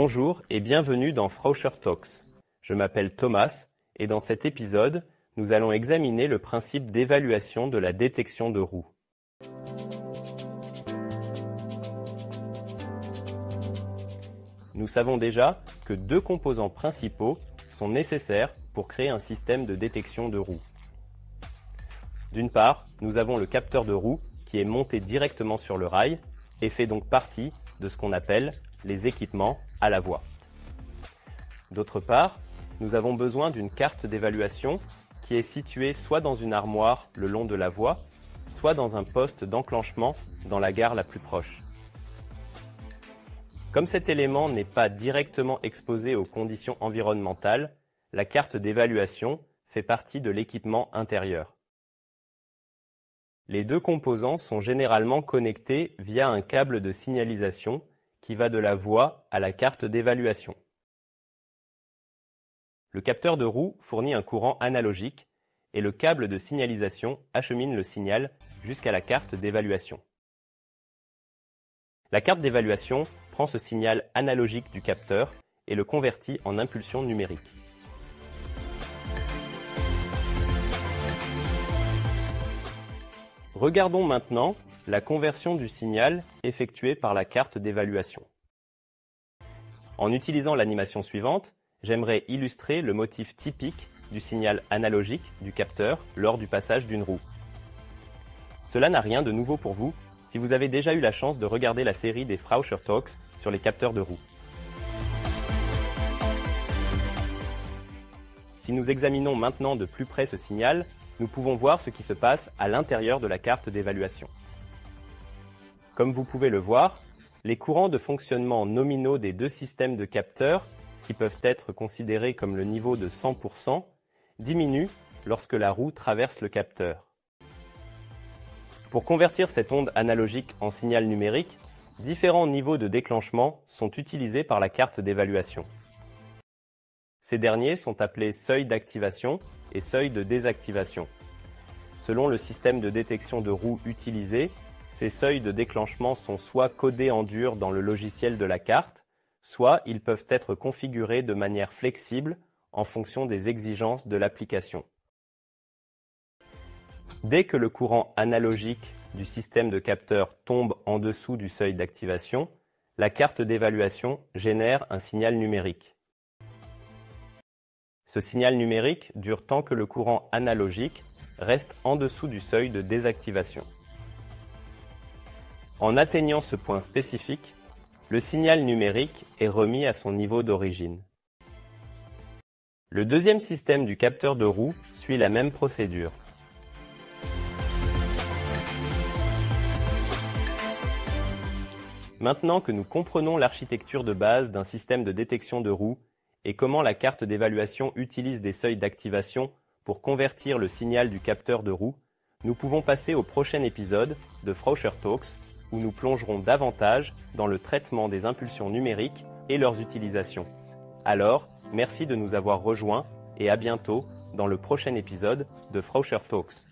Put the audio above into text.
Bonjour et bienvenue dans Frauscher Talks. Je m'appelle Thomas et dans cet épisode, nous allons examiner le principe d'évaluation de la détection de roues. Nous savons déjà que deux composants principaux sont nécessaires pour créer un système de détection de roues. D'une part, nous avons le capteur de roues qui est monté directement sur le rail et fait donc partie de ce qu'on appelle les équipements à la voie. D'autre part, nous avons besoin d'une carte d'évaluation qui est située soit dans une armoire le long de la voie, soit dans un poste d'enclenchement dans la gare la plus proche. Comme cet élément n'est pas directement exposé aux conditions environnementales, la carte d'évaluation fait partie de l'équipement intérieur. Les deux composants sont généralement connectés via un câble de signalisation qui va de la voie à la carte d'évaluation. Le capteur de roue fournit un courant analogique et le câble de signalisation achemine le signal jusqu'à la carte d'évaluation. La carte d'évaluation prend ce signal analogique du capteur et le convertit en impulsion numérique. Regardons maintenant la conversion du signal effectuée par la carte d'évaluation. En utilisant l'animation suivante, j'aimerais illustrer le motif typique du signal analogique du capteur lors du passage d'une roue. Cela n'a rien de nouveau pour vous si vous avez déjà eu la chance de regarder la série des Frauscher Talks sur les capteurs de roue. Si nous examinons maintenant de plus près ce signal, nous pouvons voir ce qui se passe à l'intérieur de la carte d'évaluation. Comme vous pouvez le voir, les courants de fonctionnement nominaux des deux systèmes de capteurs, qui peuvent être considérés comme le niveau de 100%, diminuent lorsque la roue traverse le capteur. Pour convertir cette onde analogique en signal numérique, différents niveaux de déclenchement sont utilisés par la carte d'évaluation. Ces derniers sont appelés seuil d'activation et seuil de désactivation. Selon le système de détection de roue utilisé, ces seuils de déclenchement sont soit codés en dur dans le logiciel de la carte, soit ils peuvent être configurés de manière flexible en fonction des exigences de l'application. Dès que le courant analogique du système de capteur tombe en dessous du seuil d'activation, la carte d'évaluation génère un signal numérique. Ce signal numérique dure tant que le courant analogique reste en dessous du seuil de désactivation. En atteignant ce point spécifique, le signal numérique est remis à son niveau d'origine. Le deuxième système du capteur de roue suit la même procédure. Maintenant que nous comprenons l'architecture de base d'un système de détection de roue et comment la carte d'évaluation utilise des seuils d'activation pour convertir le signal du capteur de roue, nous pouvons passer au prochain épisode de Frauscher Talks où nous plongerons davantage dans le traitement des impulsions numériques et leurs utilisations. Alors, merci de nous avoir rejoints et à bientôt dans le prochain épisode de Frauscher Talks.